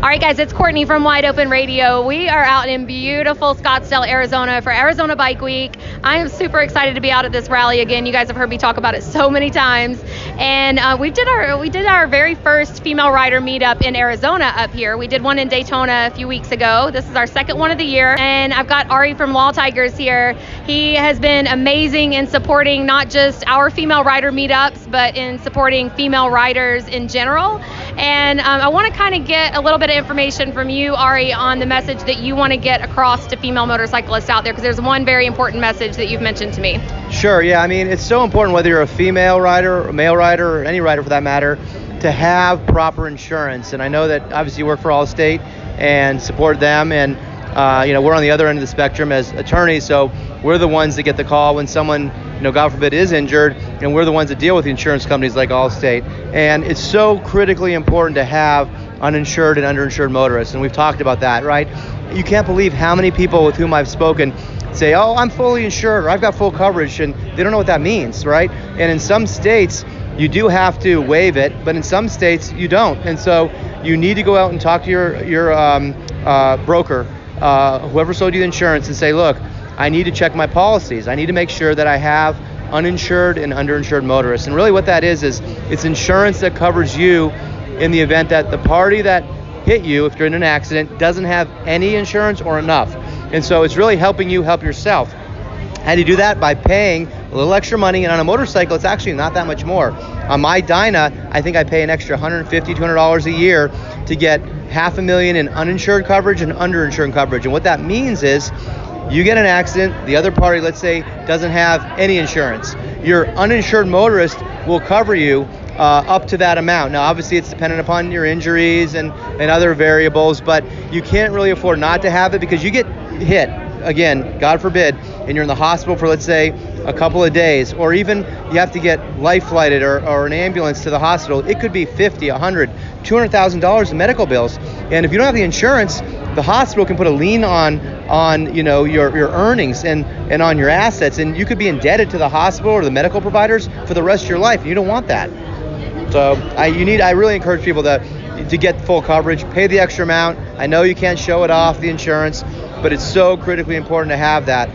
All right, guys, it's Courtney from Wide Open Radio. We are out in beautiful Scottsdale, Arizona for Arizona Bike Week. I am super excited to be out at this rally again. You guys have heard me talk about it so many times. And we did our very first female rider meetup in Arizona up here. We did one in Daytona a few weeks ago. This is our second one of the year. And I've got Ari from Law Tigers here. He has been amazing in supporting not just our female rider meetups, but in supporting female riders in general. And I want to kind of get a little bit of information from you, Ari, on the message that you want to get across to female motorcyclists out there, because there's one very important message that you've mentioned to me. Sure, yeah. I mean, it's so important whether you're a female rider, a male rider, or any rider for that matter, to have proper insurance. And I know that obviously you work for Allstate and support them, and we're on the other end of the spectrum as attorneys, so we're the ones that get the call when someone, God forbid, is injured, and we're the ones that deal with the insurance companies like Allstate. And it's so critically important to have uninsured and underinsured motorists, and we've talked about that, right? You can't believe how many people with whom I've spoken say, oh, I'm fully insured, or I've got full coverage, and they don't know what that means, right? And in some states, you do have to waive it, but in some states, you don't. And so you need to go out and talk to your broker, whoever sold you the insurance, and say, look, I need to check my policies. I need to make sure that I have uninsured and underinsured motorists. And really what that is it's insurance that covers you in the event that the party that hit you, if you're in an accident, doesn't have any insurance or enough. And so it's really helping you help yourself. How do you do that? By paying a little extra money, and on a motorcycle, it's actually not that much more. On my Dyna, I think I pay an extra $150, $200 a year to get $500,000 in uninsured coverage and underinsured coverage. And what that means is, you get an accident, the other party, let's say, doesn't have any insurance. Your uninsured motorist will cover you up to that amount. Now, obviously, it's dependent upon your injuries and other variables, but you can't really afford not to have it, because you get hit, again, God forbid, and you're in the hospital for, let's say, a couple of days, or even you have to get life flighted or an ambulance to the hospital. It could be $50,000, $100,000, $200,000 in medical bills. And if you don't have the insurance, the hospital can put a lien on your earnings and on your assets, and you could be indebted to the hospital or the medical providers for the rest of your life. You don't want that. So I really encourage people to get full coverage, pay the extra amount. I know you can't show it off, the insurance, but it's so critically important to have that.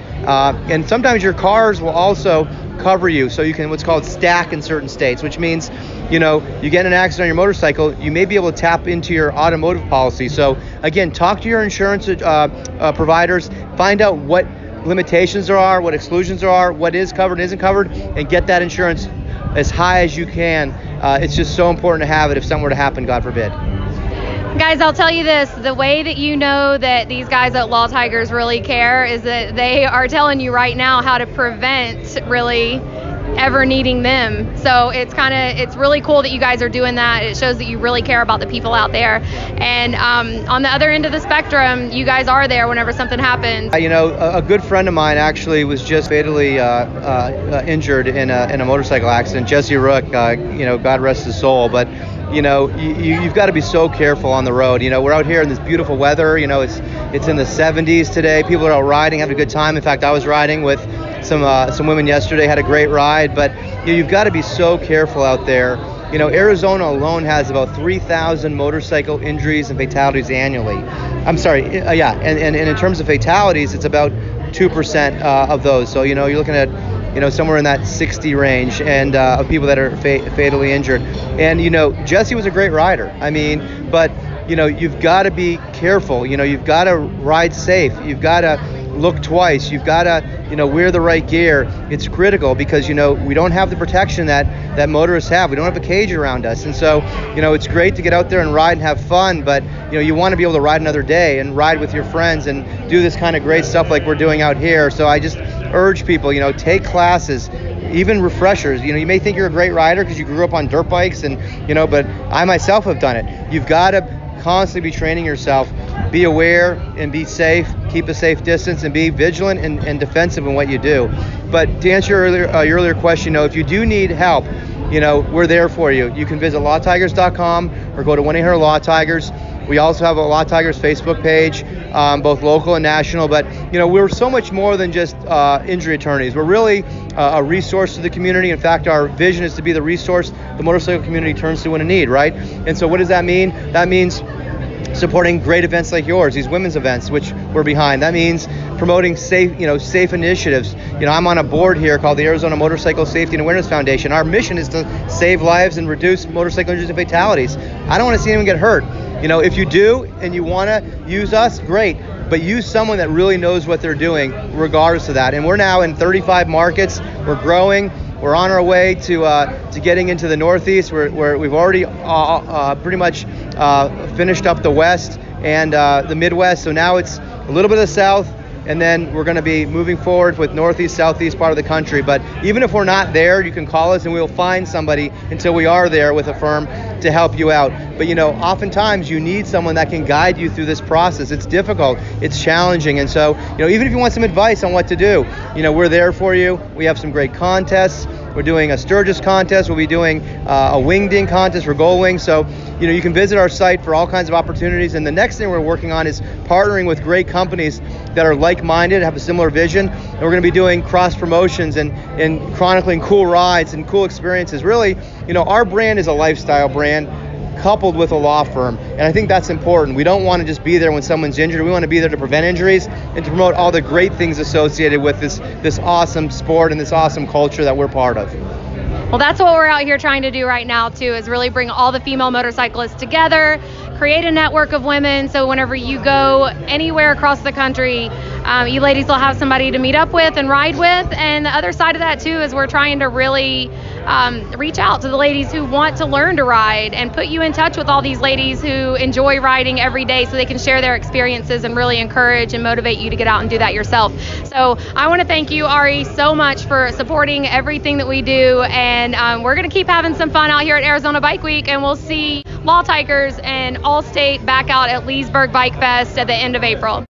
And sometimes your cars will also cover you, so you can what's called stack in certain states, which means you get in an accident on your motorcycle, you may be able to tap into your automotive policy. So again, talk to your insurance providers, find out what limitations there are, what exclusions there are, what is covered and isn't covered, and get that insurance as high as you can. It's just so important to have it if something were to happen, God forbid. Guys, I'll tell you this, the way that you know that these guys at Law Tigers really care is that they are telling you right now how to prevent really ever needing them. So it's really cool that you guys are doing that. It shows that you really care about the people out there. And on the other end of the spectrum, you guys are there whenever something happens. A good friend of mine actually was just fatally injured in a motorcycle accident. Jesse Rook, God rest his soul. But you've got to be so careful on the road. We're out here in this beautiful weather. It's in the 70s today. People are out riding, having a good time. In fact, I was riding with some women yesterday, had a great ride. But you've got to be so careful out there. Arizona alone has about 3,000 motorcycle injuries and fatalities annually. I'm sorry, and in terms of fatalities, it's about 2% of those. So you're looking at somewhere in that 60 range and of people that are fatally injured. And Jesse was a great rider. But you've got to be careful. You've got to ride safe. You've got to look twice. You've got to wear the right gear. It's critical because we don't have the protection that motorists have. We don't have a cage around us. And so it's great to get out there and ride and have fun, but you want to be able to ride another day and ride with your friends and do this kind of great stuff like we're doing out here. So I just urge people, take classes, even refreshers. You may think you're a great rider because you grew up on dirt bikes, and but I myself have done it. You've got to constantly be training yourself. Be aware and be safe. Keep a safe distance and be vigilant and defensive in what you do. But to answer your earlier question, if you do need help, we're there for you. You can visit lawtigers.com or go to 1-800-LAW-TIGERS. We also have a Law Tigers Facebook page, both local and national. But, we're so much more than just injury attorneys. We're really a resource to the community. In fact, our vision is to be the resource the motorcycle community turns to when in need, right? And so what does that mean? That means supporting great events like yours, these women's events, which we're behind. That means promoting safe initiatives. I'm on a board here called the Arizona Motorcycle Safety and Awareness Foundation. Our mission is to save lives and reduce motorcycle injuries and fatalities. I don't want to see anyone get hurt. If you do and you want to use us, great. But use someone that really knows what they're doing regardless of that. And we're now in 35 markets. We're growing. We're on our way to getting into the Northeast, where we've already pretty much finished up the West and the Midwest. So now it's a little bit of the South, and then we're going to be moving forward with Northeast, Southeast part of the country. But even if we're not there, you can call us and we'll find somebody until we are there with a firm to help you out. But oftentimes you need someone that can guide you through this process. It's difficult, it's challenging, and so even if you want some advice on what to do, we're there for you. We have some great contests. We're doing a Sturgis contest. We'll be doing a wingding contest for Gold Wing. So, you can visit our site for all kinds of opportunities. And the next thing we're working on is partnering with great companies that are like-minded, have a similar vision. And we're going to be doing cross promotions and chronicling cool rides and cool experiences. Really, our brand is a lifestyle brand coupled with a law firm. And I think that's important. We don't want to just be there when someone's injured. We want to be there to prevent injuries and to promote all the great things associated with this awesome sport and this awesome culture that we're part of. Well, that's what we're out here trying to do right now, too, is really bring all the female motorcyclists together, create a network of women, so whenever you go anywhere across the country, you ladies will have somebody to meet up with and ride with. And the other side of that, too, is we're trying to really reach out to the ladies who want to learn to ride and put you in touch with all these ladies who enjoy riding every day so they can share their experiences and really encourage and motivate you to get out and do that yourself. So I want to thank you, Ari, so much for supporting everything that we do. And we're going to keep having some fun out here at Arizona Bike Week, and we'll see Law Tigers and Allstate back out at Leesburg Bike Fest at the end of April.